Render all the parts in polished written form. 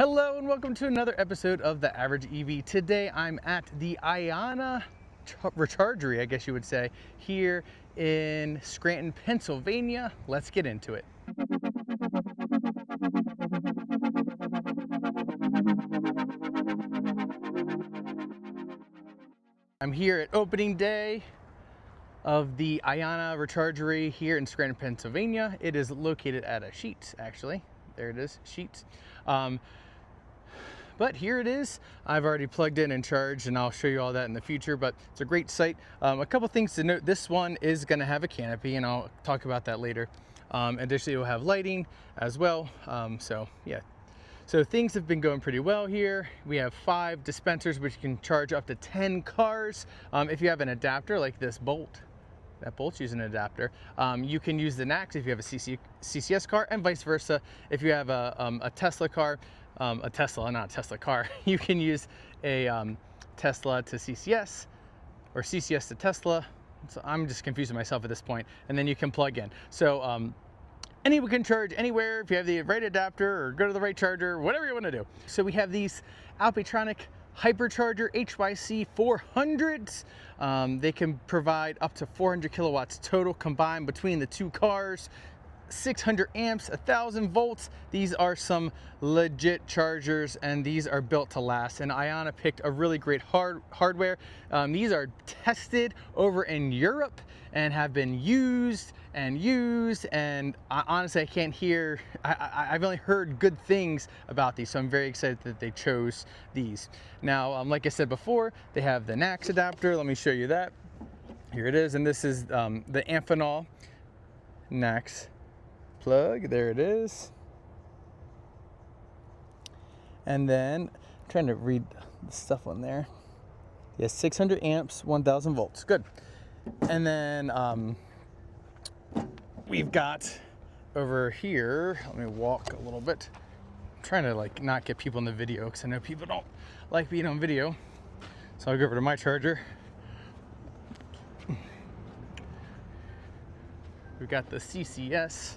Hello and welcome to another episode of The Average EV. Today I'm at the IONNA Rechargery, I guess you would say, here in Scranton, Pennsylvania. Let's get into it. I'm here at opening day of the IONNA Rechargery here in Scranton, Pennsylvania. It is located at a Sheetz, actually. There it is, Sheetz. But here it is. I've already plugged in and charged, and I'll show you all that in the future, but it's a great site. A couple things to note. This one is gonna have a canopy, and I'll talk about that later. Additionally, it will have lighting as well. So yeah. So things have been going pretty well here. We have 5 dispensers, which can charge up to 10 cars. If you have an adapter like this bolt, that bolt's using an adapter. You can use the NACS if you have a CCS car, and vice versa. If you have a Tesla car, not a Tesla car, you can use a Tesla to CCS or CCS to Tesla. So I'm just confusing myself at this point. And then you can plug in. So anyone can charge anywhere if you have the right adapter or go to the right charger, whatever you want to do. So we have these Alpitronic Hypercharger HYC 400s. They can provide up to 400 kilowatts total combined between the 2 cars, 600 amps, 1000 volts. These are some legit chargers, and these are built to last. And IONNA picked a really great hardware. These are tested over in Europe and have been used, and honestly, I can't hear, I've only heard good things about these, so I'm very excited that they chose these. Now, like I said before, they have the NACS adapter. Let me show you that. Here it is, and this is the Amphenol NACS plug. There it is. And then I'm trying to read the stuff on there. Yes, 600 amps, 1000 volts. Good. And then we've got over here, let me walk a little bit. I'm trying to like not get people in the video because I know people don't like being on video. So I'll go over to my charger. We've got the CCS.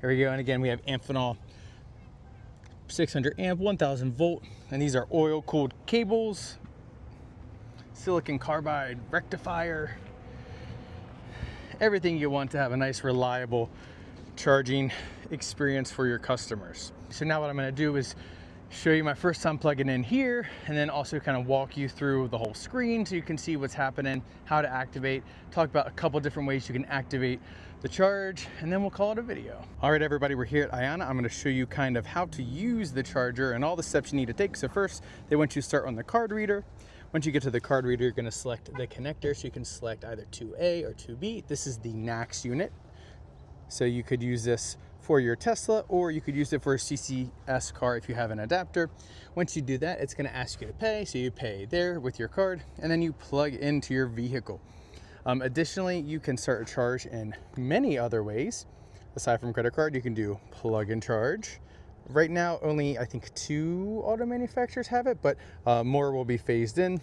Here we go, and again, we have Amphenol 600 amp, 1000 volt, and these are oil-cooled cables, silicon carbide rectifier, everything you want to have a nice, reliable charging experience for your customers. So now what I'm gonna do is show you my first time plugging in here, and then also kind of walk you through the whole screen so you can see what's happening, how to activate, talk about a couple different ways you can activate the charge, and then we'll call it a video. All right, everybody, we're here at IONNA. I'm gonna show you kind of how to use the charger and all the steps you need to take. So first, they want you to start on the card reader. Once you get to the card reader, you're gonna select the connector, so you can select either 2A or 2B. This is the NACS unit. So you could use this for your Tesla, or you could use it for a CCS car if you have an adapter. Once you do that, it's gonna ask you to pay. So you pay there with your card, and then you plug into your vehicle. Additionally, you can start a charge in many other ways. Aside from credit card, you can do plug and charge. Right now, only I think 2 auto manufacturers have it, but more will be phased in.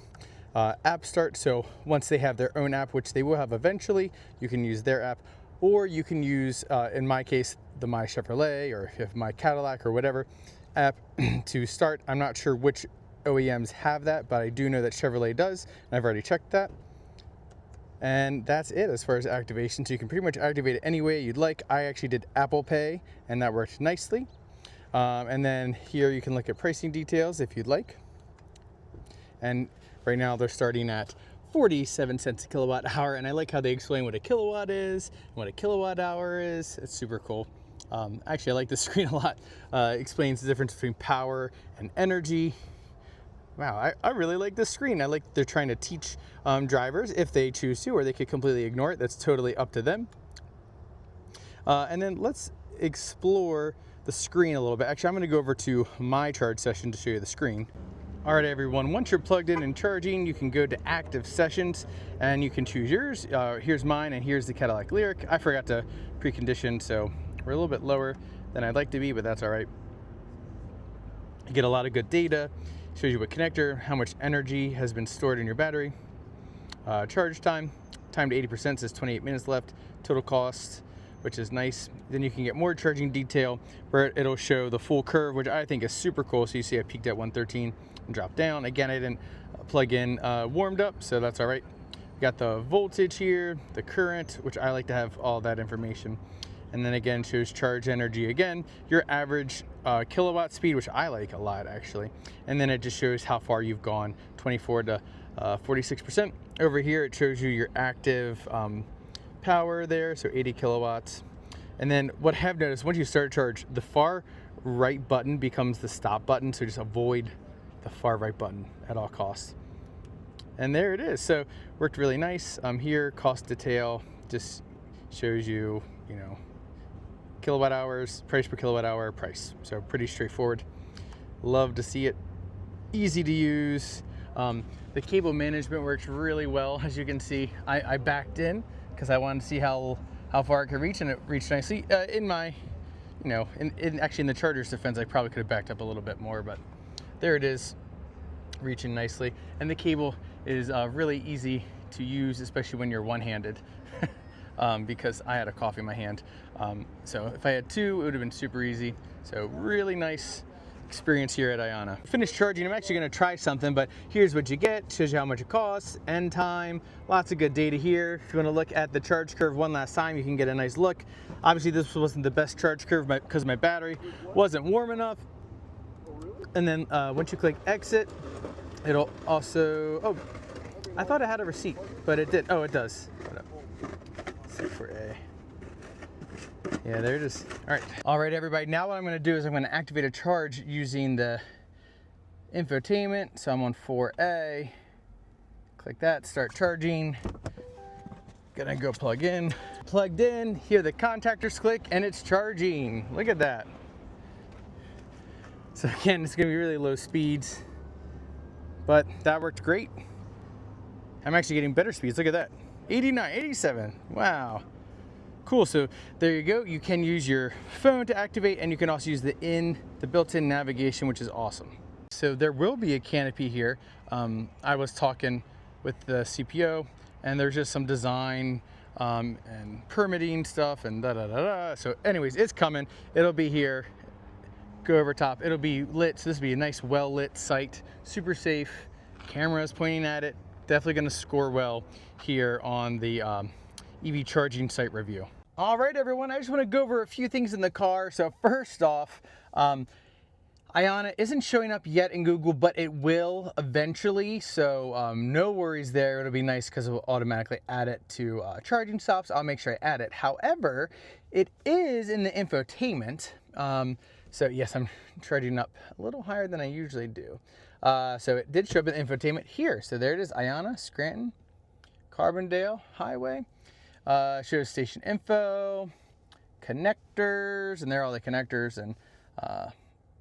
App start, so once they have their own app, which they will have eventually, you can use their app, or you can use, in my case, the My Chevrolet, or if My Cadillac or whatever app to start. I'm not sure which OEMs have that, but I do know that Chevrolet does, and I've already checked that. And that's it as far as activation. So you can pretty much activate it any way you'd like. I actually did Apple Pay, and that worked nicely. And then here you can look at pricing details if you'd like. And right now they're starting at 47 cents a kilowatt hour. And I like how they explain what a kilowatt is and what a kilowatt hour is. It's super cool. Actually, I like the screen a lot. Explains the difference between power and energy. Wow, I really like this screen. I like they're trying to teach drivers if they choose to, or they could completely ignore it. That's totally up to them. And then let's explore the screen a little bit. Actually, I'm gonna go over to my charge session to show you the screen. All right, everyone, once you're plugged in and charging, you can go to active sessions and you can choose yours. Here's mine, and here's the Cadillac Lyric. I forgot to precondition, so we're a little bit lower than I'd like to be, but that's all right. You get a lot of good data. Shows you what connector, how much energy has been stored in your battery. Charge time to 80% says 28 minutes left. Total cost which is nice. Then you can get more charging detail where it'll show the full curve, which I think is super cool. So you see I peaked at 113 and dropped down. Again, I didn't plug in warmed up, so that's all right. Got the voltage here, the current, which I like to have all that information. And then again, shows charge energy again, your average kilowatt speed, which I like a lot actually. And then it just shows how far you've gone, 24 to 46%. Over here, it shows you your active power there, so 80 kilowatts. And then what I have noticed, once you start a charge, the far right button becomes the stop button, so just avoid the far right button at all costs. And there it is. So worked really nice. Here, cost detail just shows you, you know, kilowatt hours, price per kilowatt hour, price. So pretty straightforward. Love to see it. Easy to use. The cable management works really well. As you can see, I backed in because I wanted to see how far it could reach, and it reached nicely. In my, you know, actually in the charger's defense, I probably could have backed up a little bit more, but there it is, reaching nicely. And the cable is really easy to use, especially when you're one-handed. Because I had a coffee in my hand. So if I had two, it would have been super easy. So really nice experience here at IONNA. Finished charging, I'm actually gonna try something, but here's what you get. Shows you how much it costs, end time, lots of good data here. If you wanna look at the charge curve one last time, you can get a nice look. Obviously this wasn't the best charge curve because my battery wasn't warm enough. And then once you click exit, it'll also, oh, I thought it had a receipt, but it did. Oh, it does. For A. Yeah, there it is. All right, everybody. Now what I'm going to do is I'm going to activate a charge using the infotainment. So I'm on 4A. Click that, start charging. Gonna go plug in. Plugged in, hear the contactors click, and it's charging. Look at that. So again, it's going to be really low speeds, but that worked great. I'm actually getting better speeds. Look at that. 89, 87, wow. Cool, so there you go. You can use your phone to activate, and you can also use the built-in navigation, which is awesome. So there will be a canopy here. I was talking with the CPO, and there's just some design and permitting stuff and da-da-da-da. So anyways, it's coming. It'll be here. Go over top. It'll be lit, so this will be a nice, well-lit site. Super safe. Cameras pointing at it. Definitely going to score well here on the EV charging site review. All right, everyone, I just want to go over a few things in the car. So first off, IONNA isn't showing up yet in Google, but it will eventually. So no worries there. It'll be nice because it will automatically add it to charging stops. I'll make sure I add it. However, it is in the infotainment. So yes, I'm charging up a little higher than I usually do. So it did show up in the infotainment here. So there it is, IONNA, Scranton, Carbondale Highway. Shows station info, connectors, and there are all the connectors. And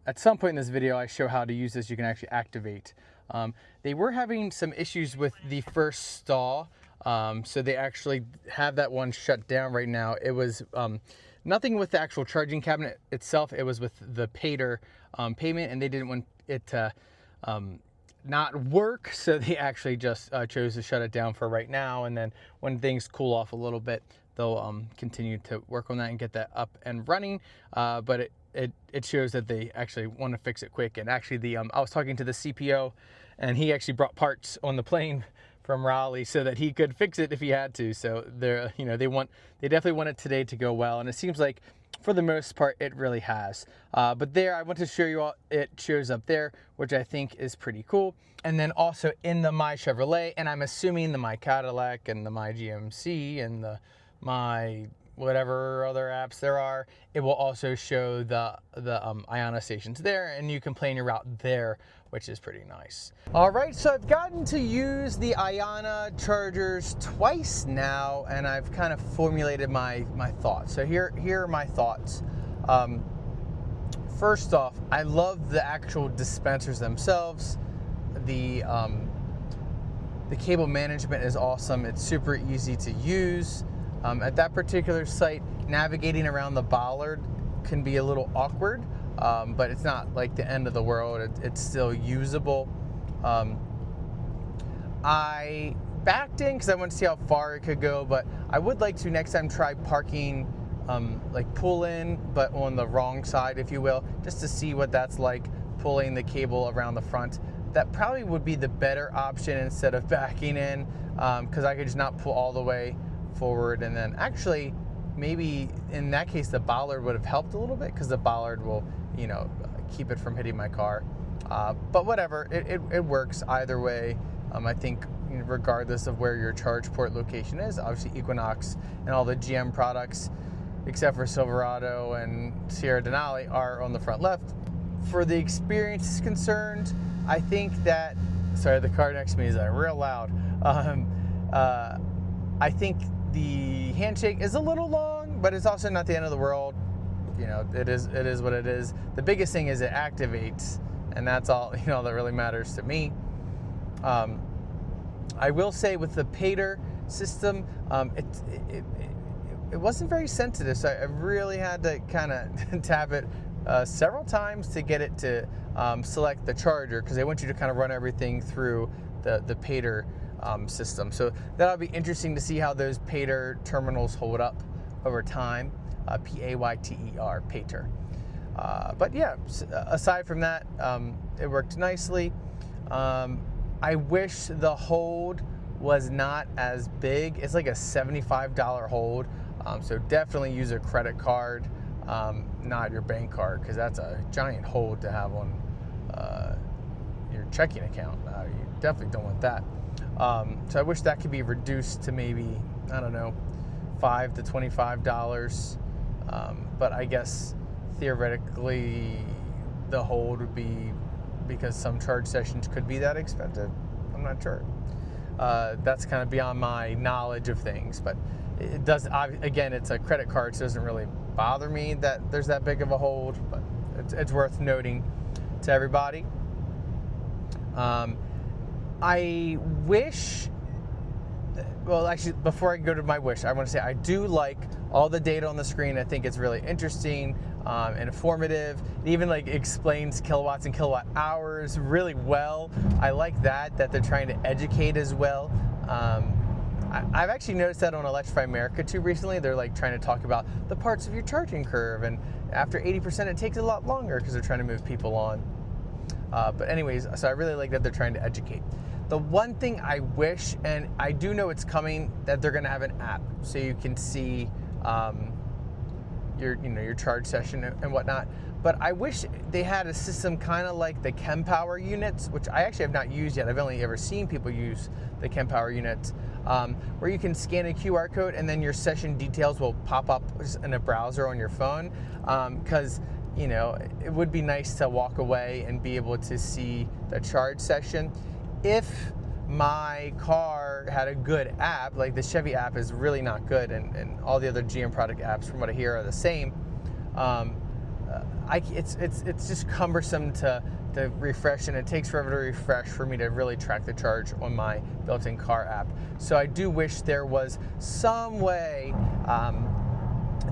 at some point in this video, I show how to use this. You can actually activate. They were having some issues with the first stall. So they actually have that one shut down right now. It was nothing with the actual charging cabinet itself. It was with the PAYDER payment, and they didn't want it to not work, so they actually just chose to shut it down for right now, and then when things cool off a little bit, they'll continue to work on that and get that up and running. But it shows that they actually want to fix it quick. And actually I was talking to the CPO, and he actually brought parts on the plane from Raleigh so that he could fix it if he had to. So they're, you know, they definitely want it today to go well, and it seems like for the most part it really has. But there, I want to show you all, it shows up there, which I think is pretty cool. And then also in the My Chevrolet, and I'm assuming the My Cadillac and the My GMC and the My whatever other apps there are, it will also show the IONNA stations there, and you can plan your route there, which is pretty nice. All right, so I've gotten to use the IONNA chargers twice now, and I've kind of formulated my thoughts. So here are my thoughts. First off, I love the actual dispensers themselves. The cable management is awesome. It's super easy to use. At that particular site, navigating around the bollard can be a little awkward, but it's not like the end of the world. It's still usable. I backed in because I want to see how far it could go, but I would like to next time try parking like pull in, but on the wrong side, if you will, just to see what that's like, pulling the cable around the front. That probably would be the better option instead of backing in, because I could just not pull all the way forward. And then actually, maybe in that case, the bollard would have helped a little bit, because the bollard will, you know, keep it from hitting my car. But whatever, it works either way. I think regardless of where your charge port location is, obviously Equinox and all the GM products, except for Silverado and Sierra Denali, are on the front left. For the experience is concerned, I think that, sorry, the car next to me is real loud. I think the handshake is a little long, but it's also not the end of the world. You know, it is what it is. The biggest thing is it activates, and that's all, you know, that really matters to me. I will say with the PATER system, it wasn't very sensitive, so I really had to kind of tap it several times to get it to select the charger, because they want you to kind of run everything through the PATER system. So that'll be interesting to see how those PATER terminals hold up over time. P-A-Y-T-E-R, PATER. But yeah, aside from that, it worked nicely. I wish the hold was not as big. It's like a $75 hold, so definitely use a credit card, not your bank card, because that's a giant hold to have on your checking account. You definitely don't want that. So I wish that could be reduced to maybe, I don't know, $5 to $25. But I guess theoretically the hold would be, because some charge sessions could be that expensive. I'm not sure. That's kind of beyond my knowledge of things, but it does, again, it's a credit card, so it doesn't really bother me that there's that big of a hold, but it's worth noting to everybody. I wish, well, actually, before I go to my wish, I want to say I do like all the data on the screen. I think it's really interesting and informative. It even like explains kilowatts and kilowatt hours really well. I like that they're trying to educate as well. I've actually noticed that on Electrify America too recently. They're like trying to talk about the parts of your charging curve, and after 80% it takes a lot longer because they're trying to move people on. But anyways, so I really like that they're trying to educate. The one thing I wish, and I do know it's coming, that they're going to have an app so you can see your charge session and whatnot. But I wish they had a system kind of like the Kempower units, which I actually have not used yet. I've only ever seen people use the Kempower units, where you can scan a QR code and then your session details will pop up in a browser on your phone. Because you know, it would be nice to walk away and be able to see the charge session. If my car had a good app, like the Chevy app is really not good, and all the other GM product apps from what I hear are the same, it's just cumbersome to refresh, and it takes forever to refresh for me to really track the charge on my built-in car app. So I do wish there was some way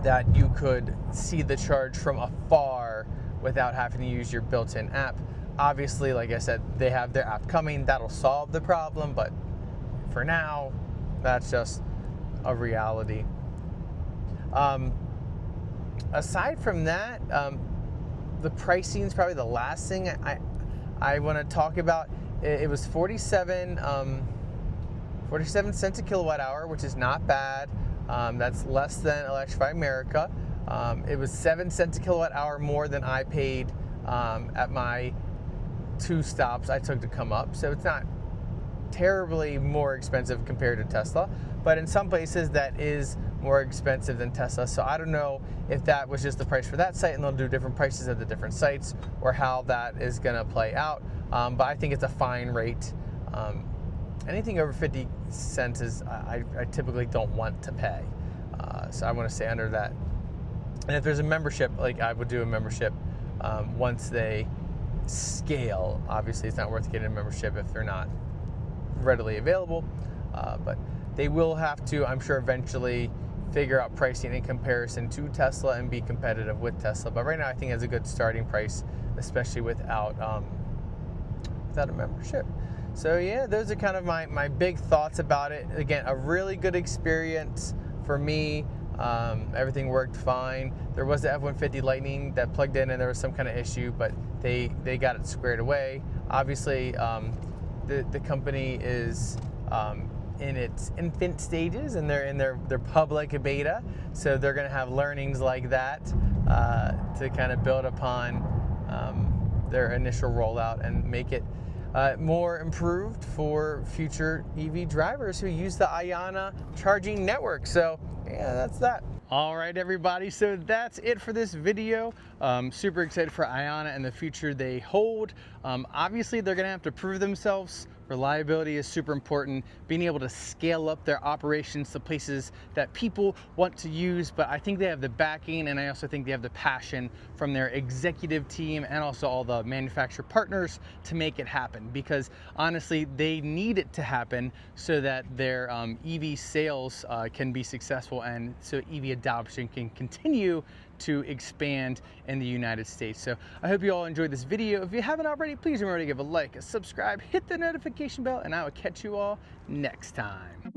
that you could see the charge from afar without having to use your built-in app. Obviously, like I said, they have their app coming. That'll solve the problem, but for now, that's just a reality. Aside from that, the pricing is probably the last thing I want to talk about. It was 47 cents a kilowatt hour, which is not bad. That's less than Electrify America. It was 7 cents a kilowatt hour more than I paid at my 2 stops I took to come up. So it's not terribly more expensive compared to Tesla, but in some places that is more expensive than Tesla. So I don't know if that was just the price for that site and they'll do different prices at the different sites, or how that is going to play out. But I think it's a fine rate. Anything over 50 cents is I typically don't want to pay. So I want to stay under that. And if there's a membership, like I would do a membership once they scale. Obviously, it's not worth getting a membership if they're not readily available. But they will have to, I'm sure, eventually figure out pricing in comparison to Tesla and be competitive with Tesla. But right now, I think it's a good starting price, especially without a membership. So yeah, those are kind of my big thoughts about it. Again, a really good experience for me. Everything worked fine. There was the F-150 Lightning that plugged in and there was some kind of issue, but they got it squared away. Obviously, the company is in its infant stages and they're in their public beta, so they're going to have learnings like that to kind of build upon their initial rollout and make it more improved for future EV drivers who use the IONNA charging network. So yeah, that's that. All right, everybody, so that's it for this video. Super excited for IONNA and the future they hold. Obviously, they're gonna have to prove themselves. Reliability is super important. Being able to scale up their operations to places that people want to use, but I think they have the backing, and I also think they have the passion from their executive team and also all the manufacturer partners to make it happen, because honestly, they need it to happen so that their EV sales can be successful and so EV adoption can continue to expand in the United States. So I hope you all enjoyed this video. If you haven't already, please remember to give a like, a subscribe, hit the notification bell, and I will catch you all next time.